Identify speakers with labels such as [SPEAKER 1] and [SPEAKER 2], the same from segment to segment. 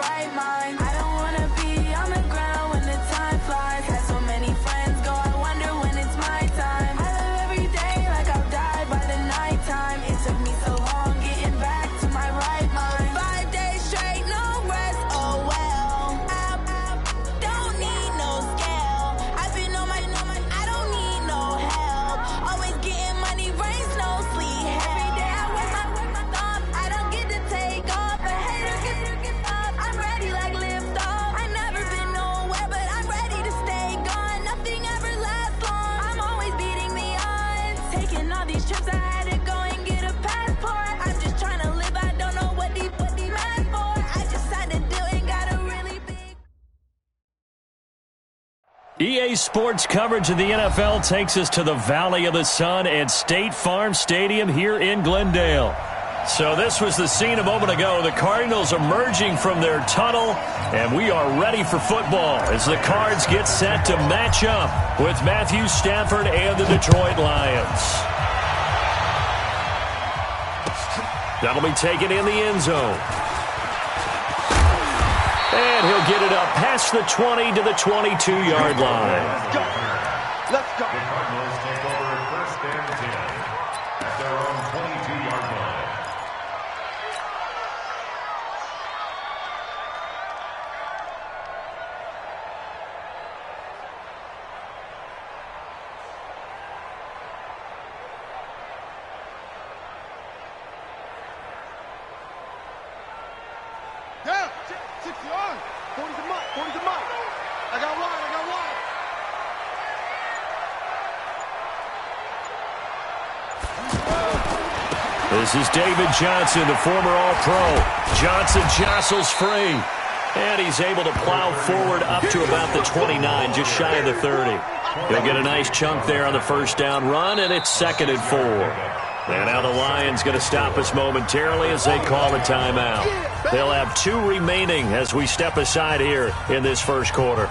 [SPEAKER 1] right mind. I don't wanna be on the ground when the time flies. Had so many friends go, I wonder when it's my time. I live every day like I'll die by the nighttime. It took me so long getting back to my right mind. 5 days straight, no rest, oh well. I don't need no scale. I've been on my, I don't need no help. Always getting money, rains, no sleep. Every day I work my thumb. I don't get to take off. A hater get up. I'm ready like lift off. I never been nowhere, but I'm ready to stay gone. Nothing ever lasts long. I'm always beating the odds. Taking all these trips, I had to go and get a passport. I'm just trying to live. I don't know what deep mad for. I just had to do it. Got a really big.
[SPEAKER 2] EA Sports coverage of the NFL takes us to the Valley of the Sun at State Farm Stadium here in Glendale. So this was the scene a moment ago. The Cardinals emerging from their tunnel, and we are ready for football as the Cards get set to match up with Matthew Stafford and the Detroit Lions. That'll be taken in the end zone. And he'll get it up past the 20 to the 22-yard line.
[SPEAKER 3] Let's go. Let's go. The Cardinals take over first and 10 at their own 22-yard line.
[SPEAKER 4] Yeah, 6 yards. 40's a mark. 40's a mark. I got one. I got one.
[SPEAKER 2] This is David Johnson, the former All-Pro. Johnson jostles free, and he's able to plow forward up to about the 29, just shy of the 30. He'll get a nice chunk there on the first down run, and it's 2nd and 4. And now the Lions going to stop us momentarily as they call a timeout. They'll have 2 remaining as we step aside here in this first quarter.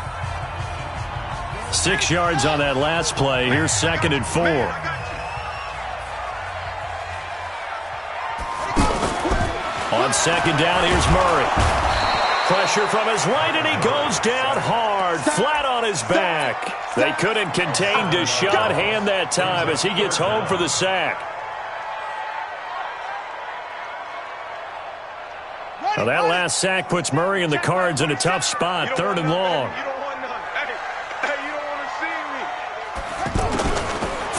[SPEAKER 2] 6 yards on that last play. Here's 2nd and 4. On 2nd down, here's Murray. Pressure from his right, and he goes down hard, flat on his back. They couldn't contain Deshaun Hand that time as he gets home for the sack. Now that last sack puts Murray and the Cards in a tough spot, 3rd and long.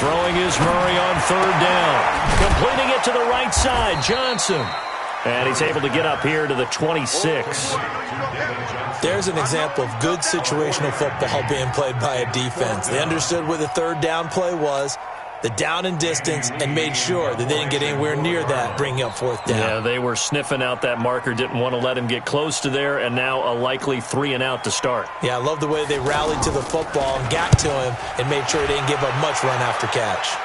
[SPEAKER 2] Throwing is Murray on 3rd down. Completing it to the right side, Johnson. And he's able to get up here to the 26.
[SPEAKER 5] There's an example of good situational football being played by a defense. They understood where the 3rd down play was, the down and distance, and made sure that they didn't get anywhere near that, bringing up 4th down.
[SPEAKER 2] Yeah, they were sniffing out that marker, didn't want to let him get close to there, and now a likely 3 and out to start.
[SPEAKER 5] Yeah, I love the way they rallied to the football and got to him and made sure they didn't give up much run after catch.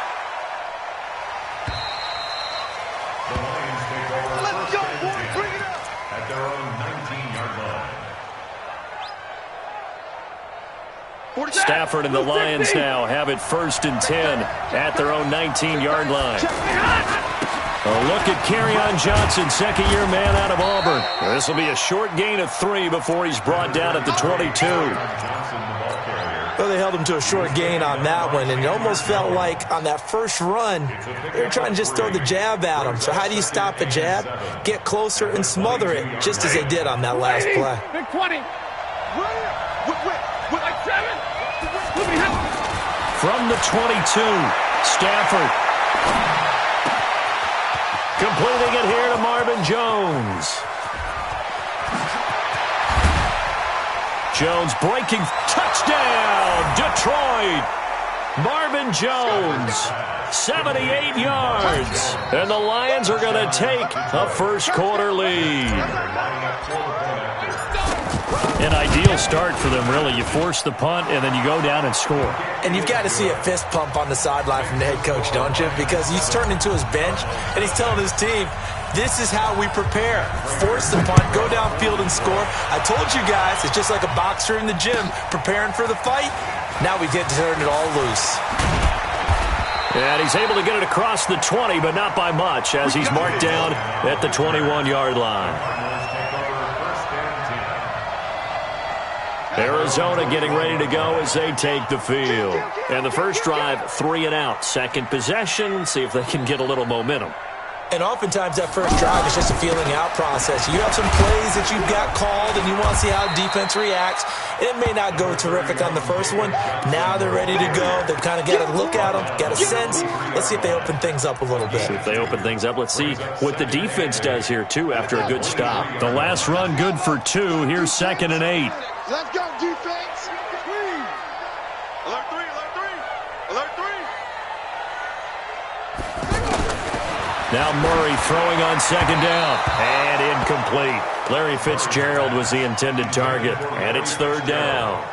[SPEAKER 2] Stafford and the Lions now have it 1st and 10 at their own 19-yard line. A look at Kerryon Johnson, 2nd-year man out of Auburn. This will be a short gain of 3 before he's brought down at the 22.
[SPEAKER 5] Well, they held him to a short gain on that one, and it almost felt like on that first run, they were trying to just throw the jab at him. So how do you stop a jab? Get closer and smother it, just as they did on that last play.
[SPEAKER 4] Big 20. Like 7.
[SPEAKER 2] From the 22, Stafford. Completing it here to Marvin Jones. Jones breaking. Touchdown, Detroit. Marvin Jones, 78 yards. And the Lions are going to take a first-quarter lead. An ideal start for them, really. You force the punt, and then you go down and score.
[SPEAKER 5] And you've got to see a fist pump on the sideline from the head coach, don't you? Because he's turned into his bench, and he's telling his team, this is how we prepare. Force the punt, go downfield and score. I told you guys, it's just like a boxer in the gym preparing for the fight. Now we get to turn it all loose.
[SPEAKER 2] And he's able to get it across the 20, but not by much, as he's marked down at the 21-yard line. Arizona getting ready to go as they take the field. And the first drive, 3 and out. Second possession, see if they can get a little momentum.
[SPEAKER 5] And oftentimes that first drive is just a feeling out process. You have some plays that you've got called and you want to see how defense reacts. It may not go terrific on the first one. Now they're ready to go. They've kind of got to look at them, got a sense. Let's see if they open things up a little bit.
[SPEAKER 2] See if they open things up. Let's see what the defense does here, too, after a good stop. The last run good for 2. Here's 2nd and 8.
[SPEAKER 4] Let's go, defense. Alert 3, alert 3, alert 3.
[SPEAKER 2] Now Murray throwing on 2nd down. And incomplete. Larry Fitzgerald was the intended target. And it's 3rd down.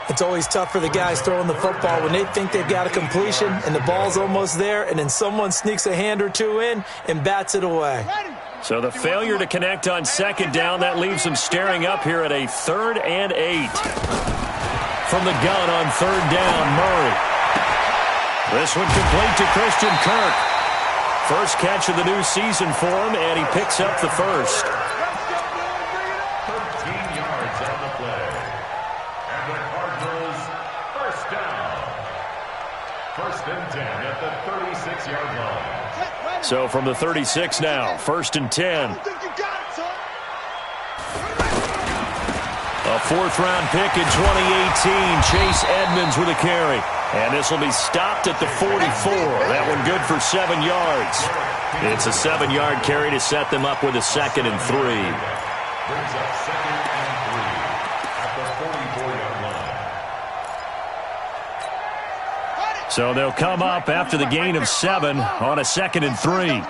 [SPEAKER 5] It's always tough for the guys throwing the football when they think they've got a completion and the ball's almost there, and then someone sneaks a hand or two in and bats it away.
[SPEAKER 2] So the failure to connect on 2nd down, that leaves them staring up here at a 3rd and 8. From the gun on 3rd down, Murray. This one complete to Christian Kirk. First catch of the new season for him, and he picks up the first.
[SPEAKER 3] 13 yards on the play. And the Cardinals, first down. 1st and 10 at the 36-yard line.
[SPEAKER 2] So from the 36 now, 1st and 10. A 4th-round pick in 2018. Chase Edmonds with a carry. And this will be stopped at the 44. That one good for 7 yards. It's a 7-yard carry to set them up with a 2nd and 3.
[SPEAKER 3] Brings up 2nd and 3 at the 44-yard line.
[SPEAKER 2] So they'll come up after the gain of 7 on a 2nd and 3.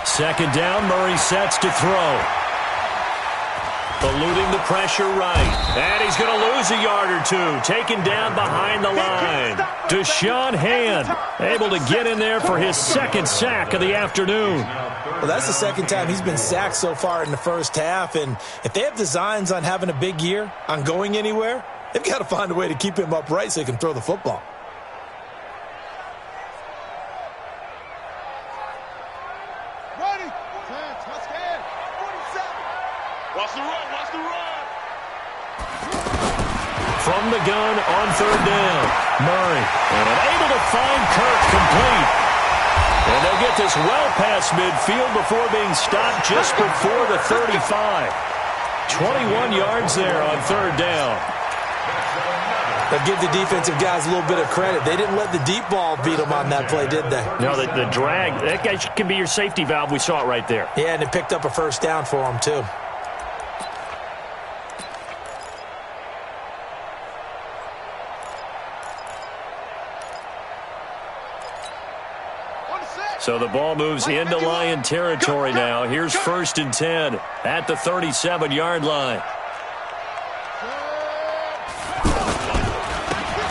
[SPEAKER 2] 2nd down, Murray sets to throw. Eluding the pressure right. And he's going to lose a yard or 2. Taken down behind the line. Deshaun Hand able to get in there for his 2nd sack of the afternoon.
[SPEAKER 5] Well, that's the 2nd time he's been sacked so far in the first half. And if they have designs on having a big year, on going anywhere, they've got to find a way to keep him upright so he can throw the football.
[SPEAKER 4] Ready? 10, touchdown. 47. Watch the run, watch the run.
[SPEAKER 2] From the gun on 3rd down, Murray. And able to find Kirk complete. And they'll get this well past midfield before being stopped just before the 35. 21 yards there on 3rd down.
[SPEAKER 5] But give the defensive guys a little bit of credit. They didn't let the deep ball beat them on that play, did they?
[SPEAKER 2] No, the drag, that guy can be your safety valve. We saw it right there.
[SPEAKER 5] Yeah, and it picked up a 1st down for them, too.
[SPEAKER 2] So the ball moves into Lion territory now. Here's 1st and 10 at the 37-yard line.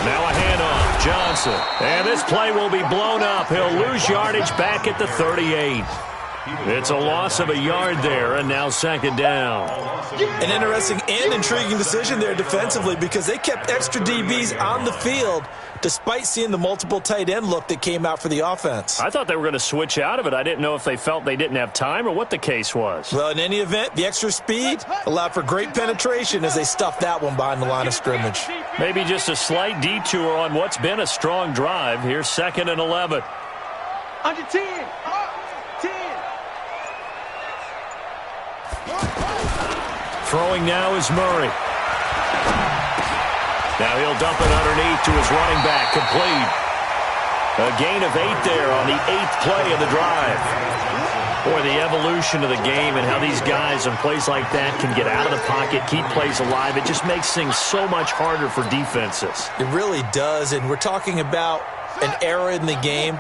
[SPEAKER 2] Now a handoff, Johnson. And this play will be blown up. He'll lose yardage back at the 38. It's a loss of a yard there, and now 2nd down.
[SPEAKER 5] An interesting and intriguing decision there defensively because they kept extra DBs on the field despite seeing the multiple tight end look that came out for the offense.
[SPEAKER 2] I thought they were going to switch out of it. I didn't know if they felt they didn't have time or what the case was.
[SPEAKER 5] Well, in any event, the extra speed allowed for great penetration as they stuffed that one behind the line of scrimmage.
[SPEAKER 2] Maybe just a slight detour on what's been a strong drive. Here's 2nd and 11.
[SPEAKER 4] Under 10. 10.
[SPEAKER 2] Throwing now is Murray. Now he'll dump it underneath to his running back, complete. A gain of 8 there on the 8th play of the drive. Boy, the evolution of the game and how these guys in plays like that can get out of the pocket, keep plays alive, it just makes things so much harder for defenses.
[SPEAKER 5] It really does, and we're talking about an era in the game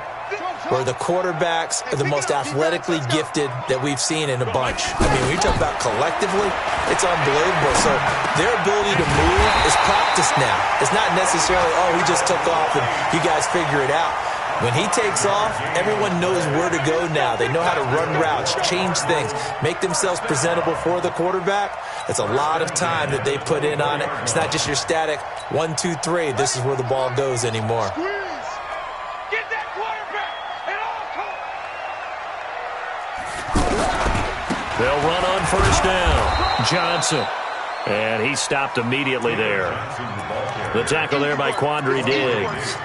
[SPEAKER 5] where the quarterbacks are the most athletically gifted that we've seen in a bunch. I mean, when you talk about collectively, it's unbelievable. So their ability to move is practiced now. It's not necessarily, oh, he just took off and you guys figure it out. When he takes off, everyone knows where to go now. They know how to run routes, change things, make themselves presentable for the quarterback. It's a lot of time that they put in on it. It's not just your static 1, 2, 3. This is where the ball goes anymore.
[SPEAKER 2] They'll run on 1st down. Johnson. And he stopped immediately there. The tackle there by Quandre Diggs.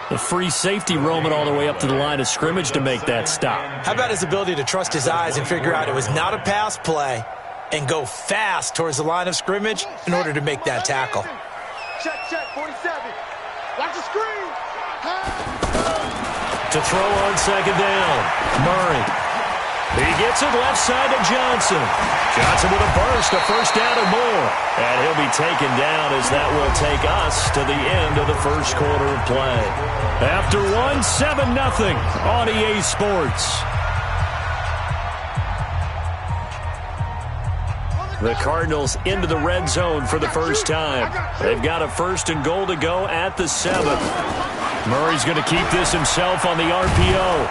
[SPEAKER 6] The free safety roaming all the way up to the line of scrimmage to make that stop.
[SPEAKER 5] How about his ability to trust his eyes and figure out it was not a pass play and go fast towards the line of scrimmage in order to make that tackle?
[SPEAKER 4] Check, 47. Watch the screen.
[SPEAKER 2] To throw on second down, Murray. He gets it left side to Johnson. Johnson with a burst, a first down and more. And he'll be taken down as that will take us to the end of the first quarter of play. After 7-0 on EA Sports. The Cardinals into the red zone for the first time. They've got a 1st and goal to go at the 7. Murray's going to keep this himself on the RPO.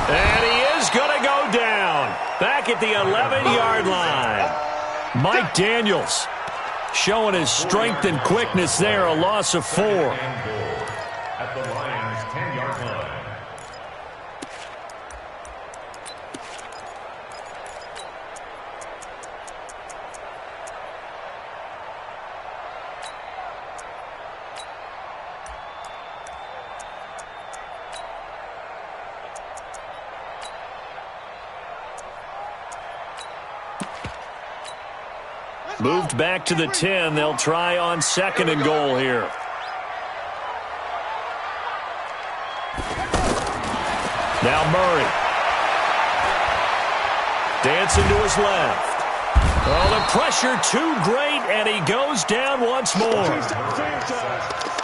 [SPEAKER 2] And he is going to go down back at the 11-yard line. Mike Daniels showing his strength and quickness there, a loss of 4.
[SPEAKER 3] At the Lions' 10-yard line.
[SPEAKER 2] Moved back to the 10. They'll try on 2nd and goal here. Now Murray. Dancing to his left. Oh, the pressure too great, and he goes down once more.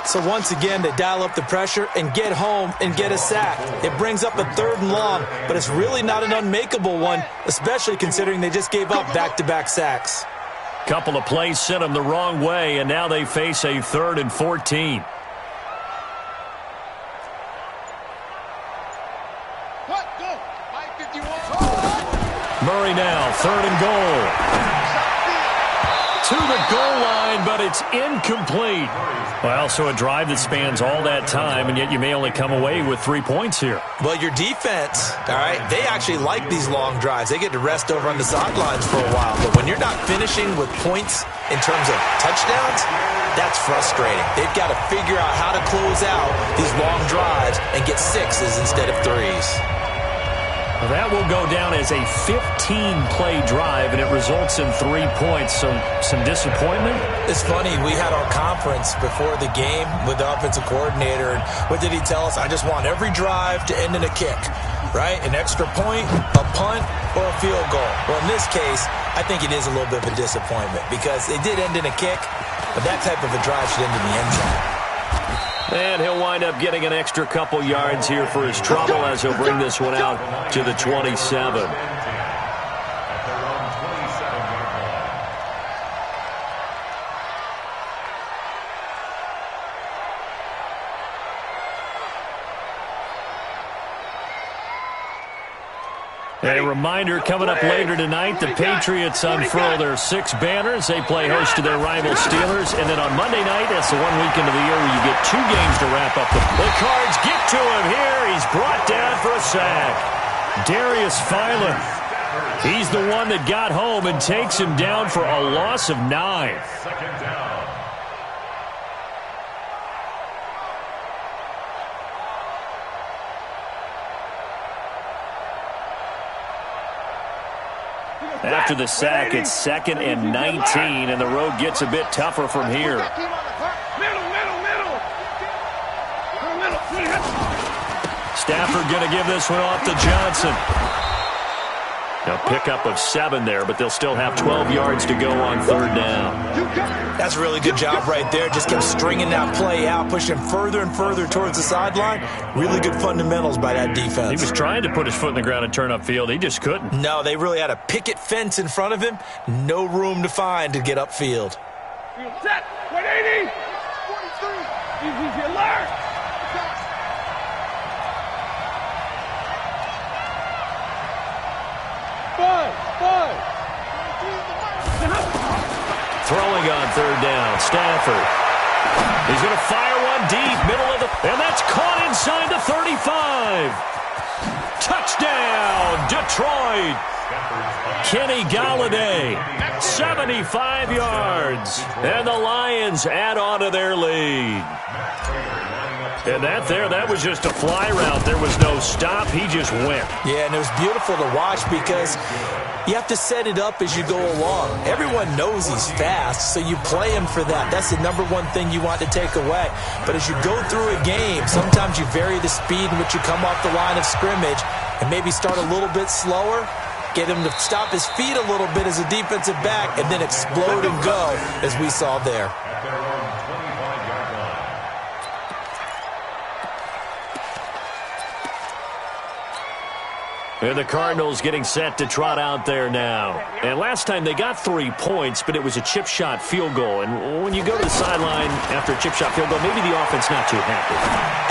[SPEAKER 5] So once again, they dial up the pressure and get home and get a sack. It brings up a 3rd and long, but it's really not an unmakeable one, especially considering they just gave up back-to-back sacks.
[SPEAKER 2] Couple of plays sent them the wrong way, and now they face a 3rd and 14. Murray now, 3rd and goal. To the goal line, but it's incomplete. Well, so a drive that spans all that time, and yet you may only come away with 3 points here.
[SPEAKER 5] Well, your defense, all right, they actually like these long drives. They get to rest over on the sidelines for a while. But when you're not finishing with points in terms of touchdowns, that's frustrating. They've got to figure out how to close out these long drives and get 6s instead of 3s.
[SPEAKER 2] Well, that will go down as a 15-play drive, and it results in 3 points. So some disappointment?
[SPEAKER 5] It's funny. We had our conference before the game with the offensive coordinator, and what did he tell us? I just want every drive to end in a kick, right? An extra point, a punt, or a field goal. Well, in this case, I think it is a little bit of a disappointment because it did end in a kick, but that type of a drive should end in the end zone.
[SPEAKER 2] And he'll wind up getting an extra couple yards here for his trouble as he'll bring this one out to the 27. A reminder, coming up later tonight, the Patriots unfurl their 6 banners. They play host to their rival Steelers. And then on Monday night, that's the one weekend of the year where you get 2 games to wrap up. The Cards get to him here. He's brought down for a sack. Darius Philo. He's the one that got home and takes him down for a loss of 9.
[SPEAKER 3] Second down.
[SPEAKER 2] After the sack, it's 2nd and 19, and the road gets a bit tougher from here. Stafford going to give this one off to Johnson. A pickup of 7 there, but they'll still have 12 yards to go on 3rd down.
[SPEAKER 5] That's a really good job right there. Just kept stringing that play out, pushing further and further towards the sideline. Really good fundamentals by that defense.
[SPEAKER 2] He was trying to put his foot in the ground and turn upfield. He just couldn't.
[SPEAKER 5] No, they really had a picket fence in front of him. No room to find to get upfield.
[SPEAKER 4] Set. 180. 43. Easy alert.
[SPEAKER 2] Throwing on 3rd down, Stafford. He's going to fire one deep, middle of the... And that's caught inside the 35. Touchdown, Detroit. Kenny Galladay, 75 yards. And the Lions add on to their lead. And that was just a fly route. There was no stop. He just went.
[SPEAKER 5] Yeah, and it was beautiful to watch because you have to set it up as you go along. Everyone knows he's fast, so you play him for that. That's the number one thing you want to take away. But as you go through a game, sometimes you vary the speed in which you come off the line of scrimmage and maybe start a little bit slower, get him to stop his feet a little bit as a defensive back, and then explode and go, as we saw there.
[SPEAKER 2] And the Cardinals getting set to trot out there now. And last time they got 3 points, but it was a chip shot field goal. And when you go to the sideline after a chip shot field goal, maybe the offense not too happy.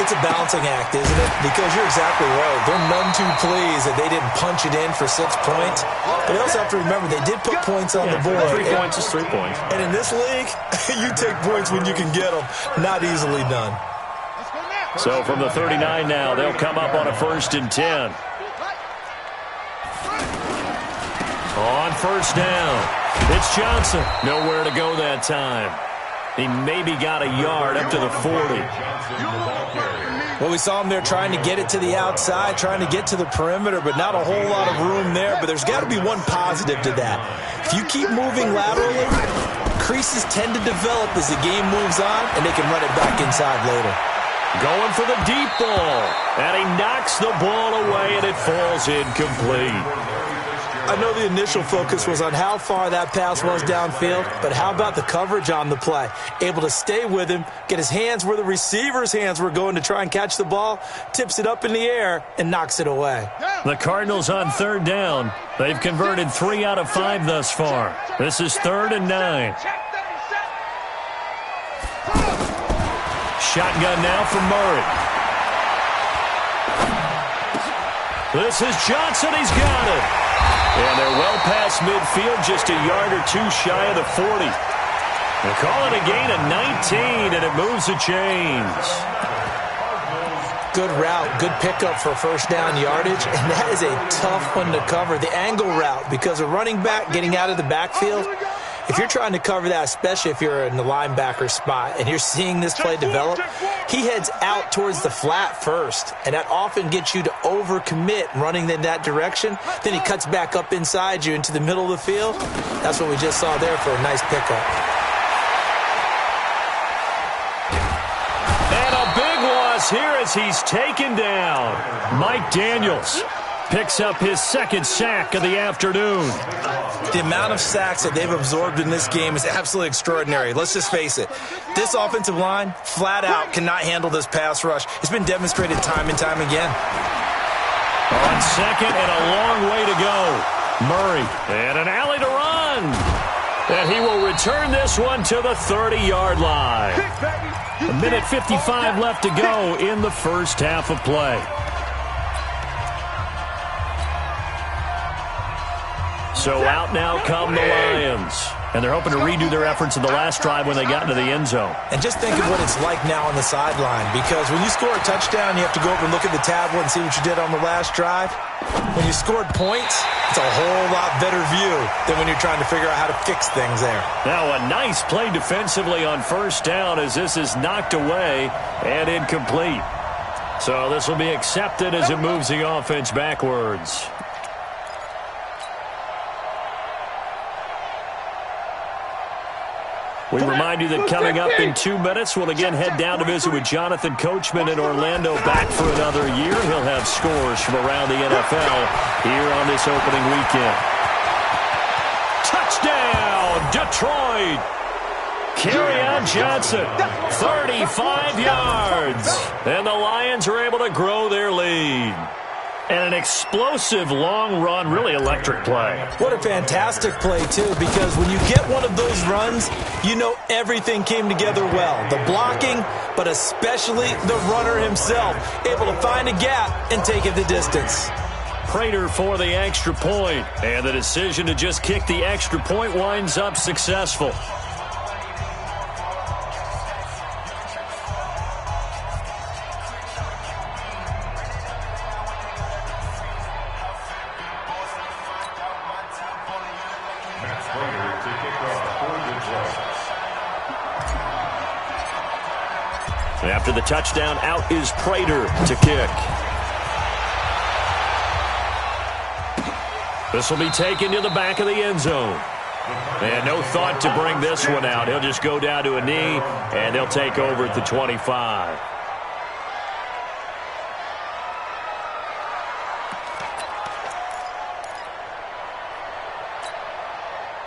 [SPEAKER 5] It's a balancing act, isn't it? Because you're exactly right. They're none too pleased that they didn't punch it in for 6 points. But they also have to remember they did put points on the board.
[SPEAKER 2] 3 points is 3 points.
[SPEAKER 5] And in this league, you take points when you can get them. Not easily done.
[SPEAKER 2] So from the 39 now, they'll come up on a 1st and 10. On 1st down, it's Johnson. Nowhere to go that time. He maybe got a yard up to the 40.
[SPEAKER 5] Well, we saw him there trying to get it to the outside, trying to get to the perimeter, but not a whole lot of room there. But there's got to be one positive to that. If you keep moving laterally, creases tend to develop as the game moves on, and they can run it back inside later.
[SPEAKER 2] Going for the deep ball, and he knocks the ball away, and it falls incomplete.
[SPEAKER 5] I know the initial focus was on how far that pass was downfield, but how about the coverage on the play? Able to stay with him, get his hands where the receiver's hands were going to try and catch the ball, tips it up in the air, and knocks it away.
[SPEAKER 2] The Cardinals on 3rd down. They've converted 3 out of 5 thus far. This is 3rd and 9. Shotgun now for Murray. This is Johnson. He's got it. And they're well past midfield, just a yard or 2 shy of the 40. They call it a gain of 19, and it moves the chains.
[SPEAKER 5] Good route, good pickup for 1st down yardage, and that is a tough one to cover. The angle route, because a running back getting out of the backfield, if you're trying to cover that, especially if you're in the linebacker spot and you're seeing this play develop, he heads out towards the flat first, and that often gets you to overcommit running in that direction. Then he cuts back up inside you into the middle of the field. That's what we just saw there for a nice pickup.
[SPEAKER 2] And a big loss here as he's taken down. Mike Daniels picks up his 2nd sack of the afternoon.
[SPEAKER 5] The amount of sacks that they've absorbed in this game is absolutely extraordinary. Let's just face it. This offensive line, flat out, cannot handle this pass rush. It's been demonstrated time and time again.
[SPEAKER 2] On 2nd and a long way to go. Murray and an alley to run. And he will return this one to the 30-yard line. 1:55 left to go in the first half of play. So out now come the Lions. And they're hoping to redo their efforts in the last drive when they got into the end zone.
[SPEAKER 5] And just think of what it's like now on the sideline, because when you score a touchdown, you have to go over and look at the tablet and see what you did on the last drive. When you scored points, it's a whole lot better view than when you're trying to figure out how to fix things there.
[SPEAKER 2] Now a nice play defensively on 1st down as this is knocked away and incomplete. So this will be accepted as it moves the offense backwards. We remind you that coming up in 2 minutes, we'll again head down to visit with Jonathan Coachman in Orlando, back for another year. He'll have scores from around the NFL here on this opening weekend. Touchdown, Detroit! Kerryon Johnson, 35 yards. And the Lions are able to grow their lead. And an explosive long run, really electric play.
[SPEAKER 5] What a fantastic play, too, because when you get one of those runs, you know everything came together well. The blocking, but especially the runner himself, able to find a gap and take it the distance.
[SPEAKER 2] Prater for the extra point, and the decision to just kick the extra point winds up successful.
[SPEAKER 3] To kick off for Detroit.
[SPEAKER 2] After the touchdown, out is Prater to kick. This will be taken to the back of the end zone. And no thought to bring this one out. He'll just go down to a knee, and they'll take over at the 25.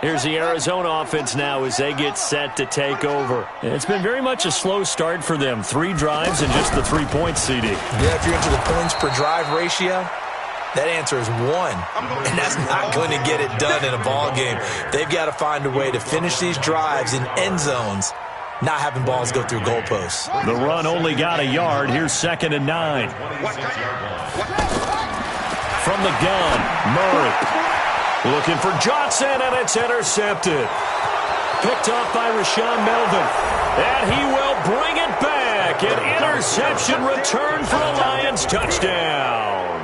[SPEAKER 2] Here's the Arizona offense now as they get set to take over.
[SPEAKER 6] It's been very much a slow start for them. 3 drives and just the 3 points, CD.
[SPEAKER 5] Yeah, if you're into the points per drive ratio, that answer is 1. And that's not going to get it done in a ball game. They've got to find a way to finish these drives in end zones, not having balls go through goalposts.
[SPEAKER 6] The run only got a yard. Here's 2nd and 9. From the gun, Murray. Looking for Johnson, and it's intercepted. Picked off by Rashawn Melvin. And he will bring it back. An interception return for a Lions touchdown.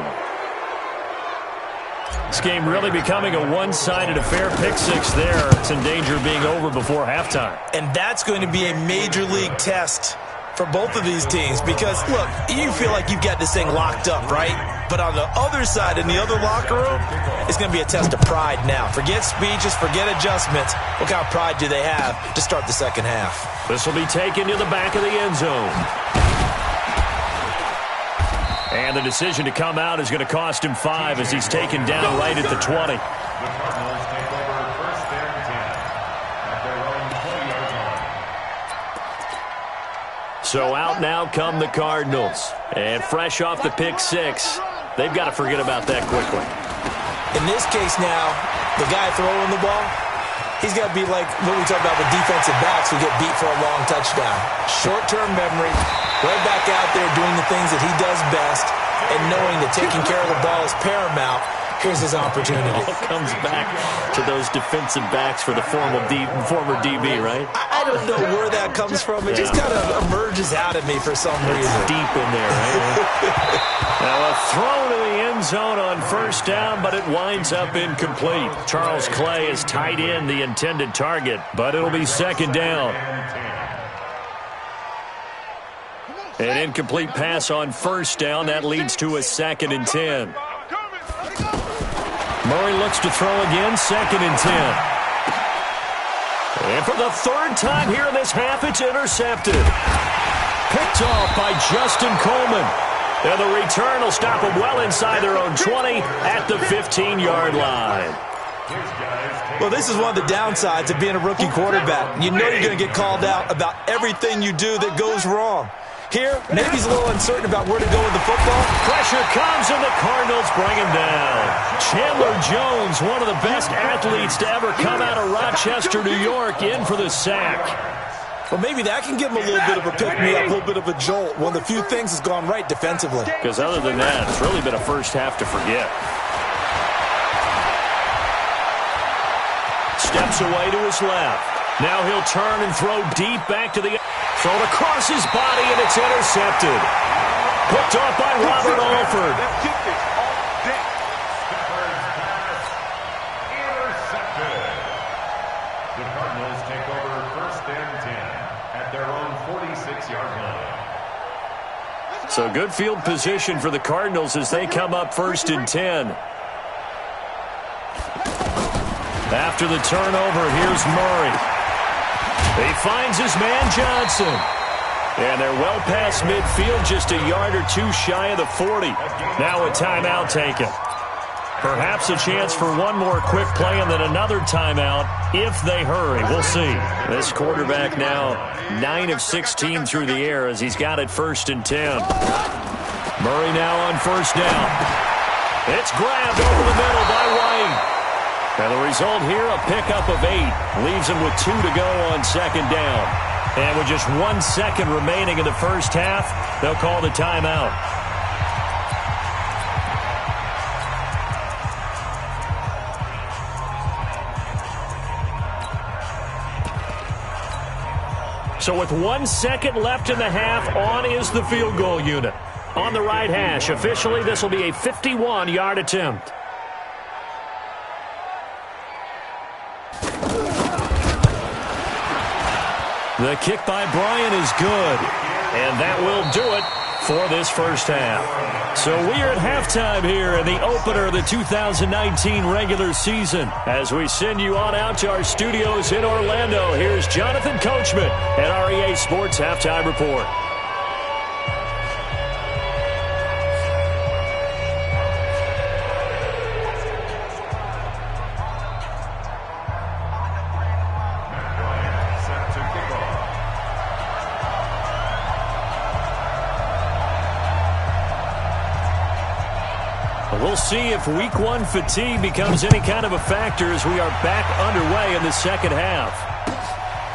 [SPEAKER 6] This game really becoming a one-sided affair. Pick 6 there. It's in danger of being over before halftime.
[SPEAKER 5] And that's going to be a major league test for both of these teams because, look, you feel like you've got this thing locked up, right? But on the other side, in the other locker room, it's going to be a test of pride now. Forget speeches, forget adjustments. What kind of pride do they have to start the second half?
[SPEAKER 2] This will be taken to the back of the end zone. And the decision to come out is going to cost him 5 as he's taken down right at the 20.
[SPEAKER 3] The Cardinals take over 1st and 10 at their own 20-yard line.
[SPEAKER 2] So out now come the Cardinals. And fresh off the pick 6, they've got to forget about that quickly.
[SPEAKER 5] In this case now, the guy throwing the ball, he's got to be like what we talk about with defensive backs who get beat for a long touchdown. Short-term memory, right back out there doing the things that he does best, and knowing that taking care of the ball is paramount. Here's his opportunity.
[SPEAKER 2] It all comes back to those defensive backs for the former DB, right?
[SPEAKER 5] I don't know where that comes from. It just kind of emerges out of me for some reason.
[SPEAKER 2] It's deep in there, right? Now a throw to the end zone on 1st down, but it winds up incomplete. Charles Clay has tied in the intended target, but it'll be 2nd down. An incomplete pass on 1st down. That leads to a 2nd and 10. Murray looks to throw again, 2nd and 10. And for the 3rd time here in this half, it's intercepted. Picked off by Justin Coleman. And the return will stop them well inside their own 20 at the 15-yard line.
[SPEAKER 5] Well, this is one of the downsides of being a rookie quarterback. You know you're going to get called out about everything you do that goes wrong. Here, maybe he's a little uncertain about where to go with the football.
[SPEAKER 2] Pressure comes, and the Cardinals bring him down. Chandler Jones, one of the best athletes to ever come out of Rochester, New York, in for the sack.
[SPEAKER 5] Well, maybe that can give him a little bit of a pick-me-up, a little bit of a jolt. One of the few things that's gone right defensively.
[SPEAKER 2] Because other than that, it's really been a first half to forget. Steps away to his left. Now he'll turn and throw deep back to the... Thrown across his body, and it's intercepted. Picked off by Robert Alford.
[SPEAKER 3] Intercepted. The Cardinals take over 1st and 10 at their own 46-yard line.
[SPEAKER 2] So good field position for the Cardinals as they come up 1st and 10. After the turnover, here's Murray. He finds his man Johnson. And they're well past midfield, just a yard or 2 shy of the 40. Now a timeout taken. Perhaps a chance for one more quick play and then another timeout if they hurry. We'll see. This quarterback now 9 of 16 through the air as he's got it 1st and 10. Murray now on 1st down. It's grabbed over the middle by White. And the result here, a pickup of 8. Leaves him with 2 to go on 2nd down. And with just 1 second remaining in the first half, they'll call the timeout. So with 1 second left in the half, on is the field goal unit. On the right hash, officially this will be a 51-yard attempt. The kick by Bryant is good. And that will do it for this first half. So we are at halftime here in the opener of the 2019 regular season. As we send you on out to our studios in Orlando, here's Jonathan Coachman at REA Sports Halftime Report. We'll see if week one fatigue becomes any kind of a factor as we are back underway in the second half.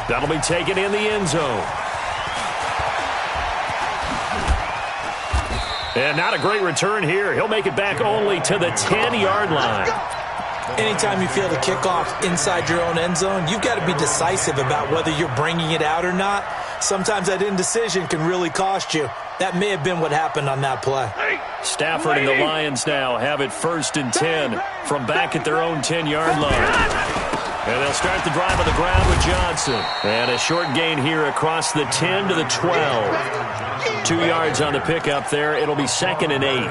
[SPEAKER 2] That'll be taken in the end zone. And not a great return here. He'll make it back only to the 10-yard line.
[SPEAKER 5] Anytime you feel the kickoff inside your own end zone, you've got to be decisive about whether you're bringing it out or not. Sometimes that indecision can really cost you. That may have been what happened on that play.
[SPEAKER 2] Stafford and the Lions now have it 1st and 10 from back at their own 10-yard line. And they'll start the drive on the ground with Johnson. And a short gain here across the 10 to the 12. 2 yards on the pickup there. It'll be 2nd and 8.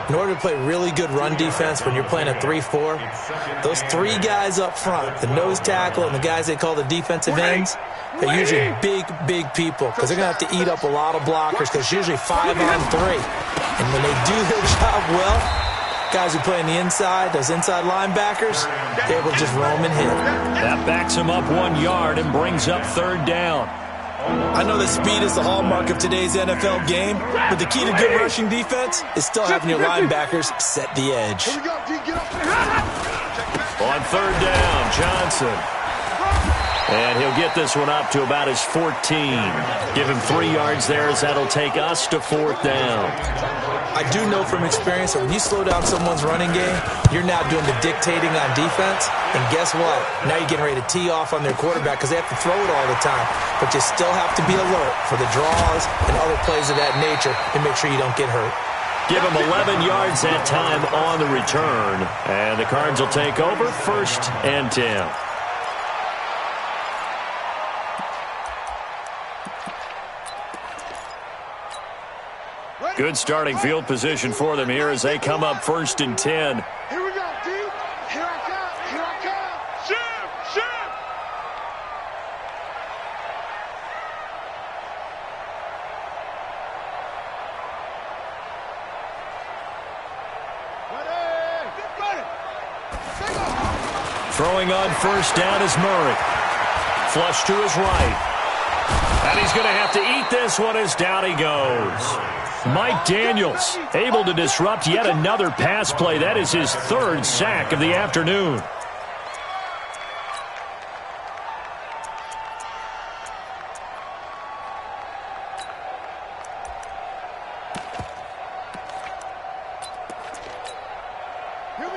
[SPEAKER 5] In order to play really good run defense when you're playing a 3-4, those 3 guys up front, the nose tackle and the guys they call the defensive ends, they're usually big people because they're going to have to eat up a lot of blockers because it's usually 5 on 3. And when they do their job well, guys who play on the inside, those inside linebackers, they're able to just roam and hit.
[SPEAKER 2] That backs him up 1 yard and brings up 3rd down.
[SPEAKER 5] I know that speed is the hallmark of today's NFL game, but the key to good rushing defense is still having your linebackers set the edge.
[SPEAKER 2] On 3rd down, Johnson. And he'll get this one up to about his 14. Give him 3 yards there as that'll take us to 4th down.
[SPEAKER 5] I do know from experience that when you slow down someone's running game, you're now doing the dictating on defense. And guess what? Now you're getting ready to tee off on their quarterback because they have to throw it all the time. But you still have to be alert for the draws and other plays of that nature to make sure you don't get hurt.
[SPEAKER 2] Give him 11 yards that time on the return. And the Cards will take over 1st and 10. Good starting field position for them here as they come up 1st and 10.
[SPEAKER 4] Here we go, D. Here I come. Here I come. Shoot. Ready.
[SPEAKER 2] Throwing on 1st down is Murray. Flush to his right. And he's going to have to eat this one as down he goes. Mike Daniels able to disrupt yet another pass play. That is his 3rd sack of the afternoon.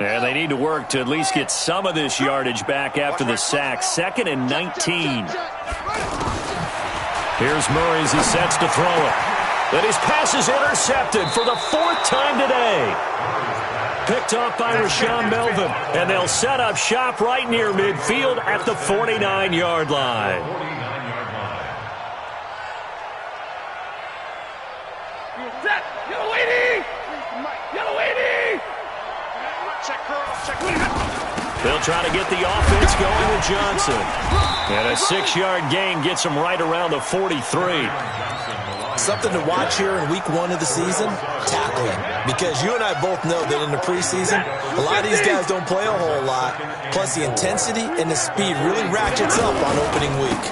[SPEAKER 2] And they need to work to at least get some of this yardage back after the sack. 2nd and 19. Here's Murray as he sets to throw it. And his pass is intercepted for the 4th time today. Picked off by Rashaan Melvin. And they'll set up shop right near midfield at the 49-yard line.
[SPEAKER 4] Yellow 80! Yellow 80!
[SPEAKER 2] They'll try to get the offense going with Johnson. And a 6-yard gain gets him right around the 43.
[SPEAKER 5] Something to watch here in week 1 of the season, tackling. Because you and I both know that in the preseason, a lot of these guys don't play a whole lot. Plus the intensity and the speed really ratchets up on opening week.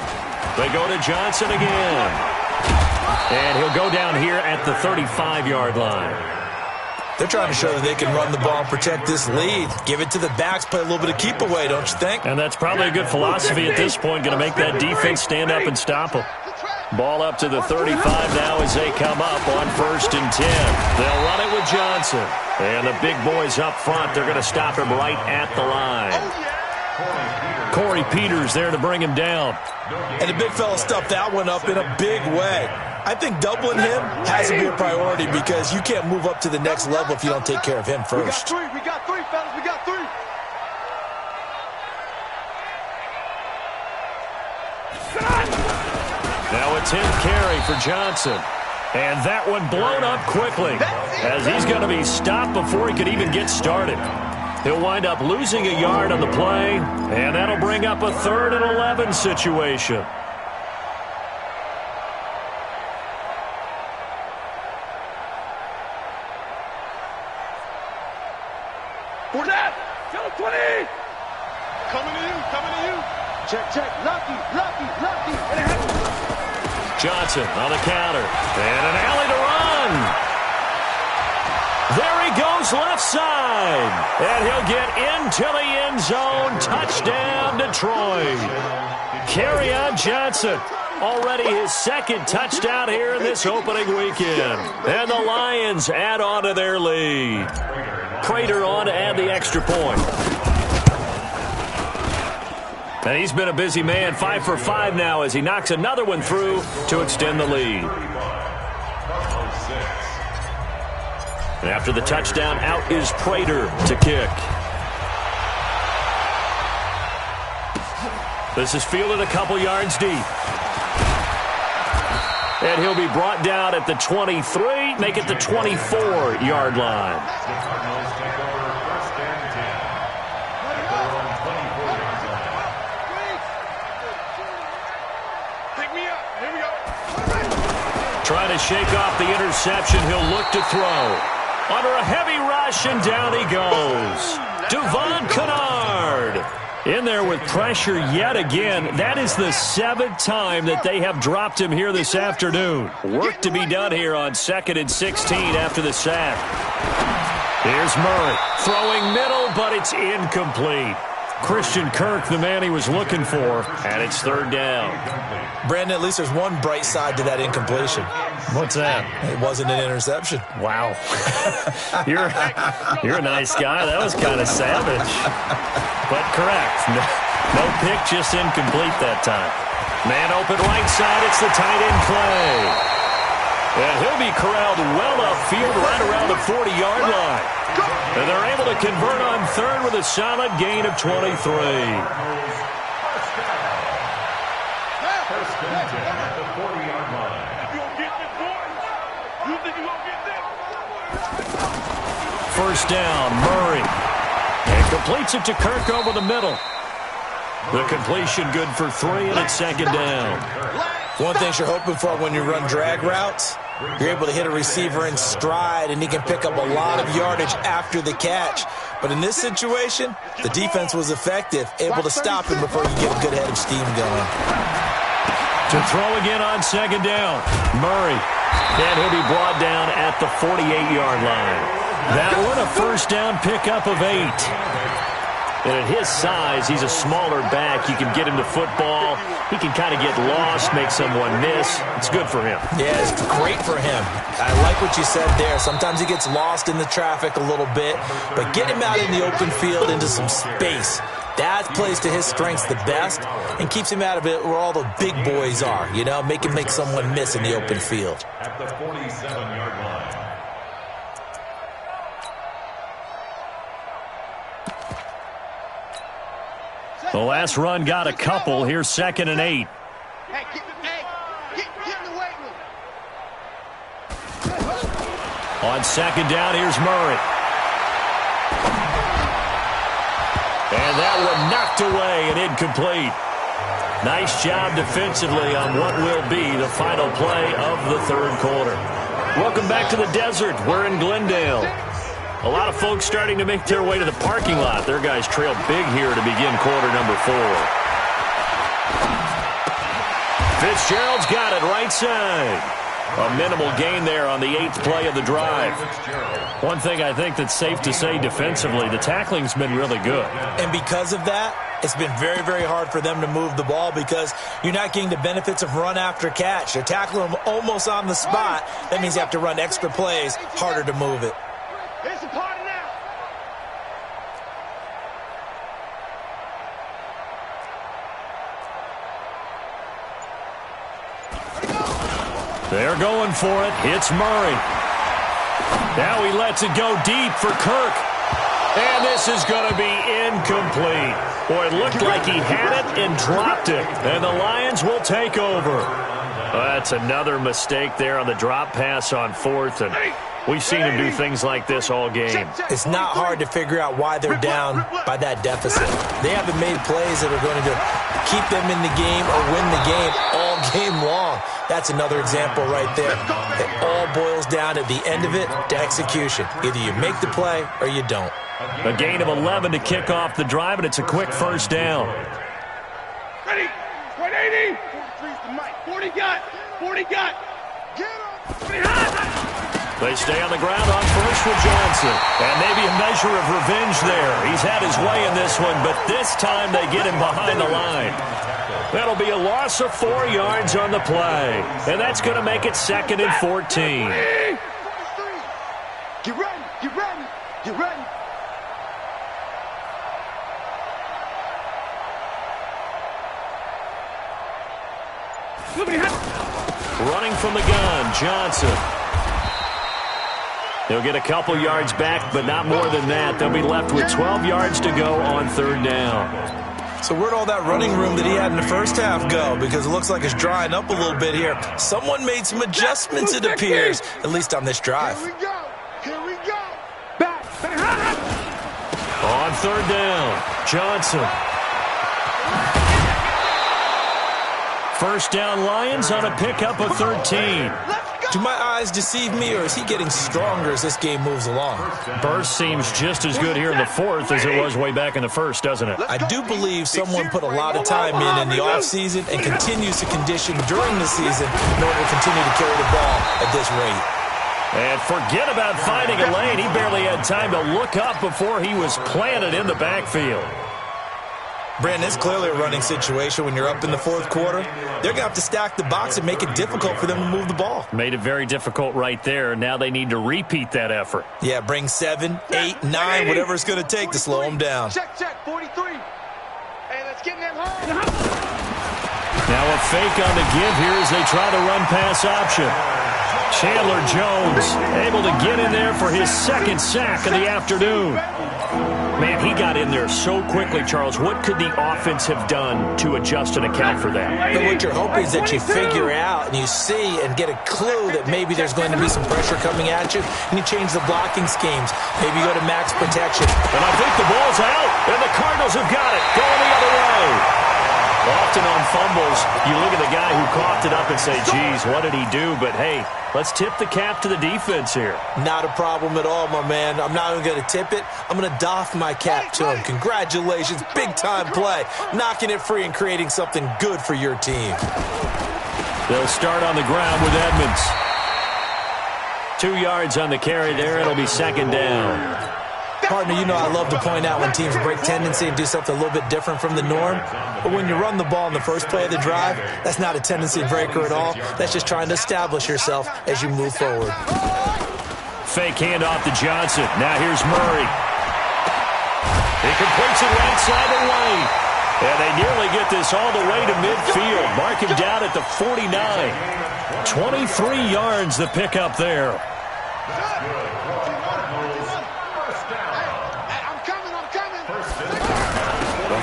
[SPEAKER 2] They go to Johnson again. And he'll go down here at the 35-yard line.
[SPEAKER 5] They're trying to show that they can run the ball and protect this lead. Give it to the backs, play a little bit of keep away, don't you think?
[SPEAKER 2] And that's probably a good philosophy at this point, going to make that defense stand up and stop them. Ball up to the 35 now as they come up on 1st and 10. They'll run it with Johnson. And the big boys up front, they're going to stop him right at the line. Corey Peters there to bring him down.
[SPEAKER 5] And the big fella stuffed that one up in a big way. I think doubling him has to be a priority because you can't move up to the next level if you don't take care of him first.
[SPEAKER 4] We got three, fellas. We got 3.
[SPEAKER 2] Now a 10th carry for Johnson. And that one blown up quickly as he's going to be stopped before he could even get started. He'll wind up losing a yard on the play, and that'll bring up a 3rd and 11 situation.
[SPEAKER 4] For that, 20. Coming to you. Check. Lucky.
[SPEAKER 2] Johnson on the counter. And an alley to run. There he goes left side. And he'll get into the end zone. Touchdown, Detroit. Kerryon Johnson. Already his 2nd touchdown here in this opening weekend. And the Lions add on to their lead. Prater on to add the extra point. And he's been a busy man, 5 for 5 now as he knocks another one through to extend the lead. And after the touchdown, out is Prater to kick. This is fielded a couple yards deep. And he'll be brought down at the 23, make it the 24-yard line. Trying to shake off the interception, he'll look to throw. Under a heavy rush, and down he goes. Devon Kennard in there with pressure yet again. That is the 7th time that they have dropped him here this afternoon. Work to be done here on 2nd and 16 after the sack. Here's Murray throwing middle, but it's incomplete. Christian Kirk, the man he was looking for, and it's 3rd down.
[SPEAKER 5] Brandon, at least there's one bright side to that incompletion.
[SPEAKER 2] What's that?
[SPEAKER 5] It wasn't an interception.
[SPEAKER 2] Wow. You're a nice guy. That was kind of savage. But correct. No pick, just incomplete that time. Man open right side. It's the tight end Clay. And he'll be corralled well upfield right around the 40-yard line. And they're able to convert on 3rd with a solid gain of 23. First down, Murray. And completes it to Kirk over the middle. The completion good for 3, and it's 2nd down.
[SPEAKER 5] One thing you're hoping for when you run drag routes, you're able to hit a receiver in stride, and he can pick up a lot of yardage after the catch. But in this situation, the defense was effective, able to stop him before you get a good head of steam going.
[SPEAKER 2] To throw again on 2nd down, Murray. And he'll be brought down at the 48-yard line. That one, a first down pickup of 8. And at his size, he's a smaller back. You can get him to football. He can kind of get lost, make someone miss. It's good for him.
[SPEAKER 5] Yeah, it's great for him. I like what you said there. Sometimes he gets lost in the traffic a little bit, but get him out in the open field into some space. That plays to his strengths the best and keeps him out of it where all the big boys are, you know, make him make someone miss in the open field.
[SPEAKER 3] At the 47-yard line.
[SPEAKER 2] The last run got a couple. Here's 2nd and 8.
[SPEAKER 4] Hey, get in the weight room.
[SPEAKER 2] On 2nd down, here's Murray. And that one knocked away and incomplete. Nice job defensively on what will be the final play of the 3rd quarter. Welcome back to the desert. We're in Glendale. A lot of folks starting to make their way to the parking lot. Their guys trail big here to begin quarter number 4. Fitzgerald's got it right side. A minimal gain there on the 8th play of the drive. One thing I think that's safe to say defensively, the tackling's been really good.
[SPEAKER 5] And because of that, it's been very, very hard for them to move the ball because you're not getting the benefits of run after catch. They're tackling them almost on the spot. That means you have to run extra plays, harder to move it.
[SPEAKER 4] It's a party now.
[SPEAKER 2] They're going for it. It's Murray. Now he lets it go deep for Kirk. And this is going to be incomplete. Boy, it looked like he had it and dropped it. And the Lions will take over. That's another mistake there on the drop pass on fourth. And we've seen him do things like this all game.
[SPEAKER 5] It's not hard to figure out why they're down by that deficit. They haven't made plays that are going to keep them in the game or win the game all game long. That's another example right there. It all boils down at the end of it to execution. Either you make the play or you don't.
[SPEAKER 2] A gain of 11 to kick off the drive, and it's a quick first down.
[SPEAKER 4] Ready? 180. 43's the mic. 40 got. 40 got. Get him.
[SPEAKER 2] They stay on the ground on first with Johnson. And maybe a measure of revenge there. He's had his way in this one, but this time they get him behind the line. That'll be a loss of 4 yards on the play. And that's going to make it 2nd and 14.
[SPEAKER 4] Get ready. Get ready. Get ready.
[SPEAKER 2] Running from the gun, Johnson. He'll get a couple yards back, but not more than that. They'll be left with 12 yards to go on 3rd down.
[SPEAKER 5] So where'd all that running room that he had in the first half go? Because it looks like it's drying up a little bit here. Someone made some adjustments, it appears, at least on this drive.
[SPEAKER 4] Here we go. Here we go. Back.
[SPEAKER 2] On 3rd down, Johnson. First down Lions on a pickup of 13.
[SPEAKER 5] Do my eyes deceive me, or is he getting stronger as this game moves along?
[SPEAKER 2] Burst seems just as good here in the 4th as it was way back in the 1st, doesn't it?
[SPEAKER 5] I do believe someone put a lot of time in the offseason and continues to condition during the season in order to continue to carry the ball at this rate.
[SPEAKER 2] And forget about finding a lane. He barely had time to look up before he was planted in the backfield.
[SPEAKER 5] Brandon, it's clearly a running situation when you're up in the 4th quarter. They're going to have to stack the box and make it difficult for them to move the ball.
[SPEAKER 2] Made it very difficult right there. Now they need to repeat that effort.
[SPEAKER 5] Yeah, bring 7, 8, 9, whatever it's going to take to slow them down.
[SPEAKER 4] Check, 43. Hey, let's get in them home.
[SPEAKER 2] Now a fake on the give here as they try the run-pass option. Chandler Jones able to get in there for his 2nd sack of the afternoon. Man, he got in there so quickly, Charles. What could the offense have done to adjust and account for that?
[SPEAKER 5] But what you're hoping is that you figure out and you see and get a clue that maybe there's going to be some pressure coming at you, and you change the blocking schemes. Maybe you go to max protection.
[SPEAKER 2] And I think the ball's out, and the Cardinals have got it. Going the other way. Often on fumbles, you look at the guy who coughed it up and say, geez, what did he do? But, hey, let's tip the cap to the defense here.
[SPEAKER 5] Not a problem at all, my man. I'm not even going to tip it. I'm going to doff my cap to him. Congratulations. Big-time play. Knocking it free and creating something good for your team.
[SPEAKER 2] They'll start on the ground with Edmonds. 2 yards on the carry there. It'll be 2nd down.
[SPEAKER 5] Partner, you know I love to point out when teams break tendency and do something a little bit different from the norm. But when you run the ball in the first play of the drive, that's not a tendency breaker at all. That's just trying to establish yourself as you move forward.
[SPEAKER 2] Fake handoff to Johnson. Now here's Murray. He completes it right side of the lane. And they nearly get this all the way to midfield. Mark him down at the 49. 23 yards the pickup there.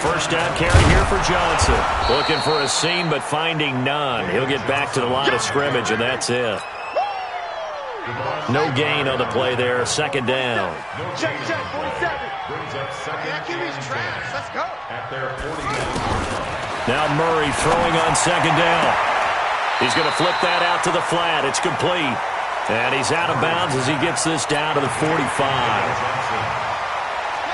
[SPEAKER 2] First down carry here for Johnson. Looking for a seam, but finding none. He'll get back to the line of scrimmage, and that's it. No gain on the play there. 2nd down.
[SPEAKER 4] Check, 47. That QB's trash. Let's go.
[SPEAKER 2] Now Murray throwing on 2nd down. He's going to flip that out to the flat. It's complete. And he's out of bounds as he gets this down to the 45.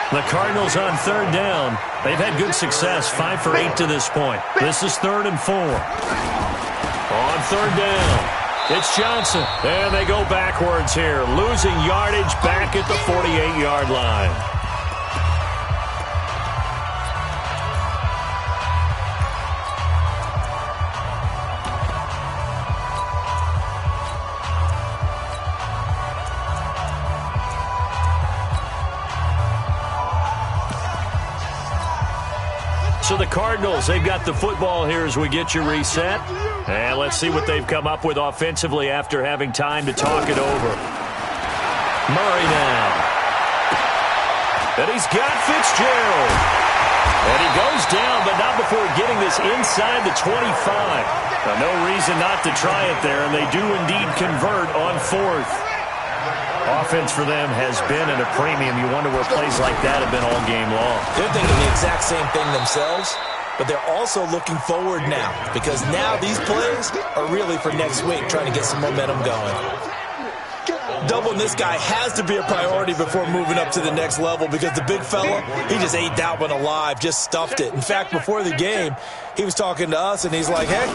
[SPEAKER 2] The Cardinals on 3rd down. They've had good success, 5 for 8 to this point. This is 3rd and 4. On 3rd down, it's Johnson. And they go backwards here, losing yardage back at the 48-yard line. So the Cardinals, they've got the football here as we get you reset. And let's see what they've come up with offensively after having time to talk it over. Murray now. And he's got Fitzgerald. And he goes down, but not before getting this inside the 25. Now, no reason not to try it there, and they do indeed convert on fourth. Offense for them has been at a premium. You wonder where plays like that have been all game long.
[SPEAKER 5] They're thinking the exact same thing themselves, but they're also looking forward now, because now these plays are really for next week, trying to get some momentum going. Doubling this guy has to be a priority before moving up to the next level, because the big fella, he just ate that one alive, just stuffed it. In fact, before the game, he was talking to us, and he's like, hey,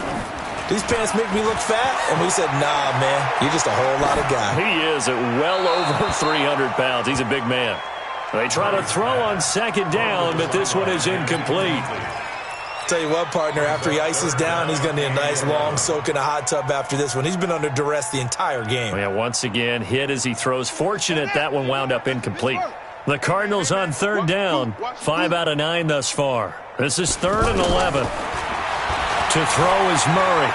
[SPEAKER 5] these pants make me look fat? And we said, nah, man, you're just a whole lot of guy.
[SPEAKER 2] He is at well over 300 pounds. He's a big man. They try to throw on second down, but this one is incomplete.
[SPEAKER 5] Tell you what, partner, after he ices down, he's going to need a nice long soak in a hot tub after this one. He's been under duress the entire game.
[SPEAKER 2] Yeah, once again, hit as he throws. Fortunate that one wound up incomplete. The Cardinals on third down, 5 out of 9 thus far. This is 3rd and 11. To throw is Murray.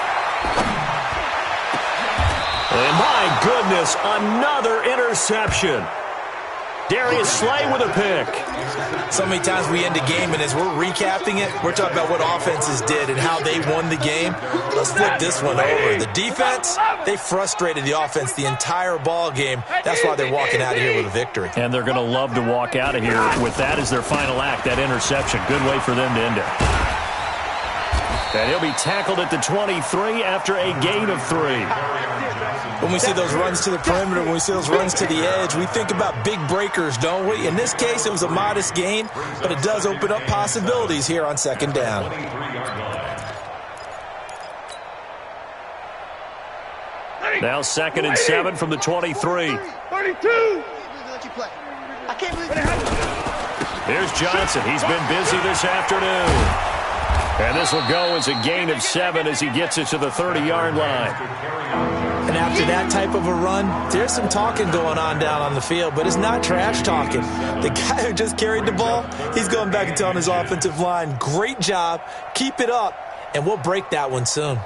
[SPEAKER 2] And my goodness, another interception. Darius Slay with a pick.
[SPEAKER 5] So many times we end a game, and as we're recapping it, we're talking about what offenses did and how they won the game. Let's flip this one over. The defense, they frustrated the offense the entire ball game. That's why they're walking out of here with a victory.
[SPEAKER 2] And they're going to love to walk out of here with that as their final act, that interception. Good way for them to end it. And he'll be tackled at the 23 after a gain of 3.
[SPEAKER 5] When we see those runs to the perimeter, when we see those runs to the edge, we think about big breakers, don't we? In this case, it was a modest gain, but it does open up possibilities here on second down.
[SPEAKER 2] Now 2nd and 7 from the 23.
[SPEAKER 4] 32.
[SPEAKER 2] Here's Johnson. He's been busy this afternoon. And this will go as a gain of 7 as he gets it to the 30-yard line.
[SPEAKER 5] And after that type of a run, there's some talking going on down on the field, but it's not trash talking. The guy who just carried the ball, he's going back and telling his offensive line, great job, keep it up, and we'll break that one soon.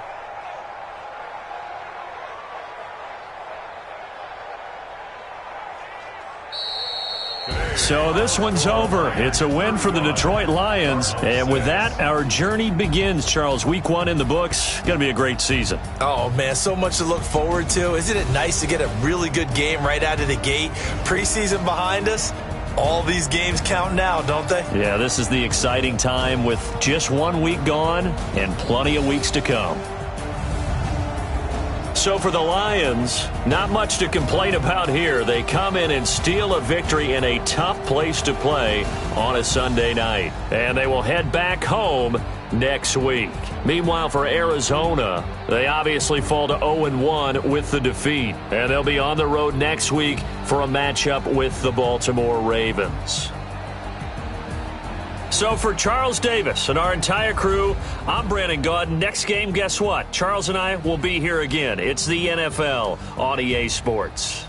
[SPEAKER 2] So this one's over. It's a win for the Detroit Lions. And with that, our journey begins, Charles. Week 1 in the books. Going to be a great season.
[SPEAKER 5] Oh, man, so much to look forward to. Isn't it nice to get a really good game right out of the gate? Preseason behind us. All these games count now, don't they?
[SPEAKER 2] Yeah, this is the exciting time with just 1 week gone and plenty of weeks to come. So for the Lions, not much to complain about here. They come in and steal a victory in a tough place to play on a Sunday night. And they will head back home next week. Meanwhile, for Arizona, they obviously fall to 0-1 with the defeat. And they'll be on the road next week for a matchup with the Baltimore Ravens. So for Charles Davis and our entire crew, I'm Brandon Gaudin. Next game, guess what? Charles and I will be here again. It's the NFL on EA Sports.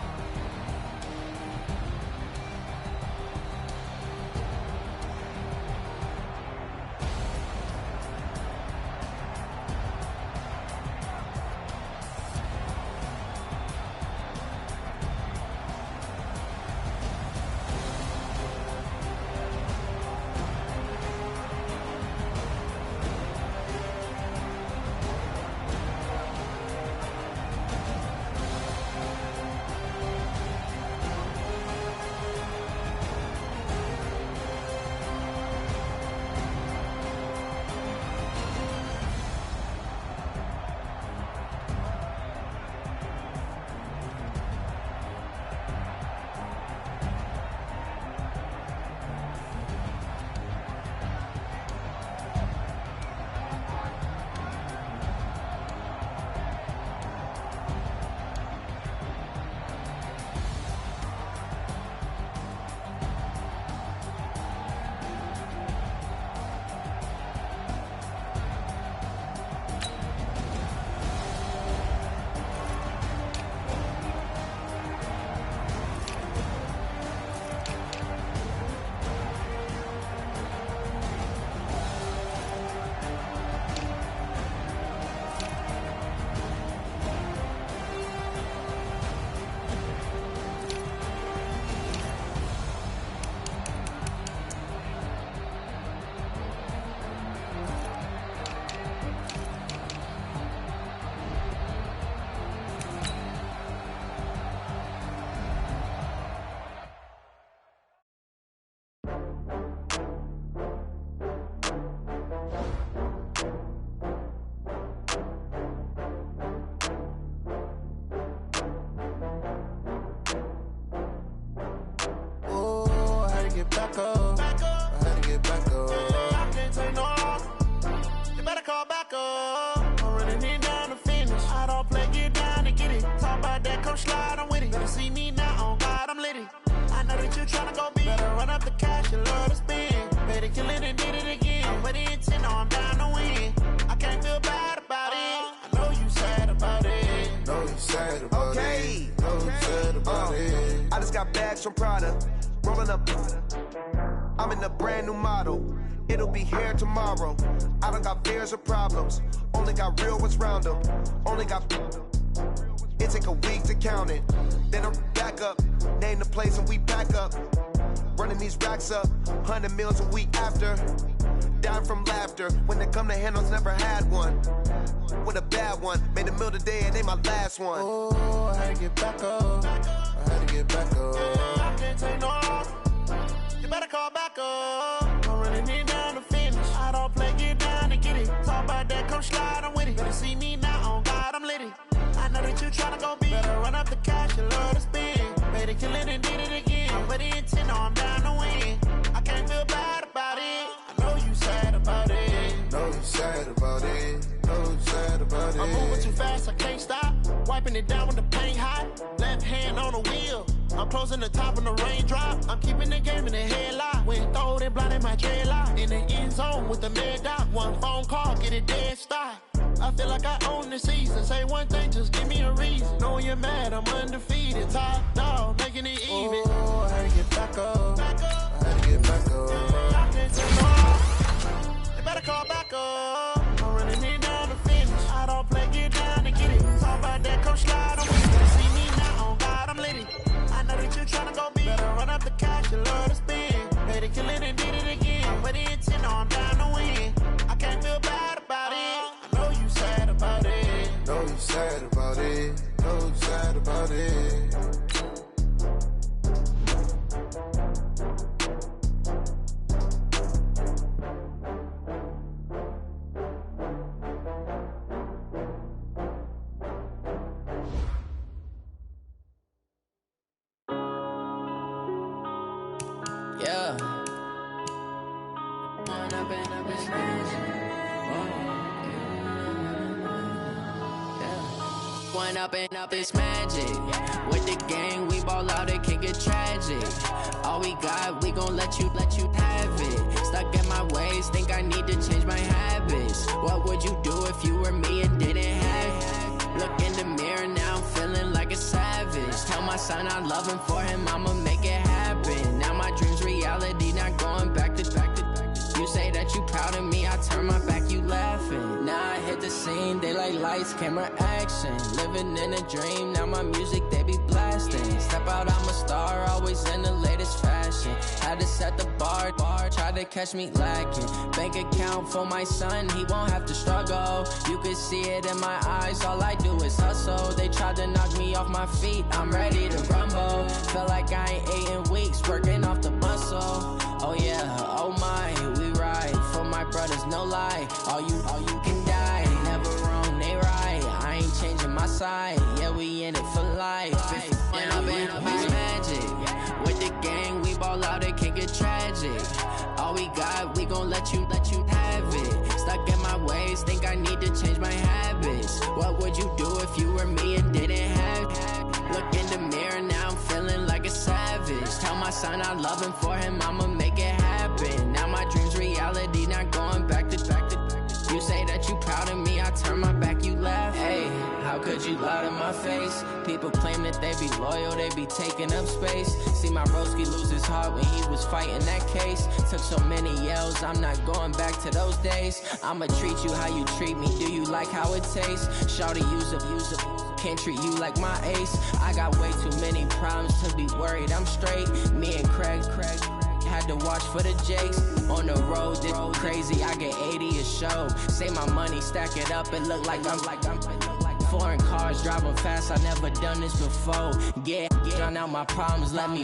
[SPEAKER 7] Benz from Prada, rolling up. I'm in a brand new model. It'll be here tomorrow. I don't got fears or problems. Only got real ones round them. Only got. It take a week to count it. Then I'm back up. Name the place and we pack up. Running these racks up. 100 meals a week after. Dying from laughter. When they come to handles, never had one. With a bad one. Made a meal today and they my last one.
[SPEAKER 8] Oh, I had to get back up. I had to get back up. I can't take no off. You better call back up. I'm running it down to finish. I don't play, get down and get it. Talk about that, come slide, I'm with it. Better see me now, on God, I'm litty. I know that you tryna go big. Better run up the cash, you love to spend. Better kill it and did it again. I'm with the intent, no, I'm down to win. I can't feel bad about it. I know you sad about it.
[SPEAKER 9] Know you sad about it. Know you sad about it.
[SPEAKER 8] I'm moving too fast, I can't stop. Wiping it down when the paint hot. Left hand on the wheel. I'm closing the top when the raindrop. I'm keeping the game in the headlock. When throwed and blinded my dreadlock. In the end zone with the mad dot. One phone call, get it dead stop. I feel like I own the season. Say one thing, just give me a reason. Knowing you're mad, I'm undefeated. Top dog, making it even.
[SPEAKER 9] Oh, I had to get back up. I had to get back up.
[SPEAKER 8] I can't take no off. You better call back up. I'm running it down to finish. I don't play, get down to get it. Talk about that, come slide, I'm with it. See me now, on God, I'm litty. I know that you tryna go big. Better run up the cash, you love to spend. Better kill it and did it again. But the intent, no, I'm down to win. I can't feel bad about it. I know you sad about it.
[SPEAKER 9] Know you sad about it. Know you sad about it.
[SPEAKER 10] Yeah. One up and up is magic. With the gang, we ball out, it can get tragic. All we got, we gon' let you have it. Stuck in my ways, think I need to change my habits. What would you do if you were me and didn't have it? Look in the mirror, now I'm feeling like a savage. Tell my son I love him, for him I'ma make it happen. Now my dream's reality, not going back to. You say that you proud of me, I turn my back, you laughing. Now I hit the scene, they like lights, camera, action. Living in a dream, now my music, they be blasting. Step out, I'm a star, always in the latest fashion. Had to set the bar, try to catch me lacking. Bank account for my son, he won't have to struggle. You can see it in my eyes, all I do is hustle. They tried to knock me off my feet, I'm ready to rumble. Feel like I ain't ate in weeks, working off the muscle. Oh yeah, oh my, we ride for my brothers, no lie. All you can die, never wrong, they right. I ain't changing my side, yeah, we in it for life. And I've been magic. With the gang, we ball out, it can get tragic. All we got, we gon' let you have it. Stuck in my ways, think I need to change my habits. What would you do if you were me and didn't have it? Look in the mirror, now I'm feeling like a savage. Tell my son I love him, for him I'ma make it happen. Now my dream's reality, not going back to. You say that you proud of me, I turn my back, you laugh. Hey, how could you lie to my face? People claim that they be loyal, they be taking up space. See my broski lose his heart when he was fighting that case. Took so many yells, I'm not going back to those days. I'ma treat you how you treat me, do you like how it tastes? Shawty, use up, can't treat you like my ace. I got way too many problems to be worried, I'm straight. Me and Craig had to watch for the Jakes. On the road, this crazy, I get 80 a show. Say my money, stack it up, it look like I'm foreign cars, driving fast, I never done this before. Yeah, drown out my problems, let me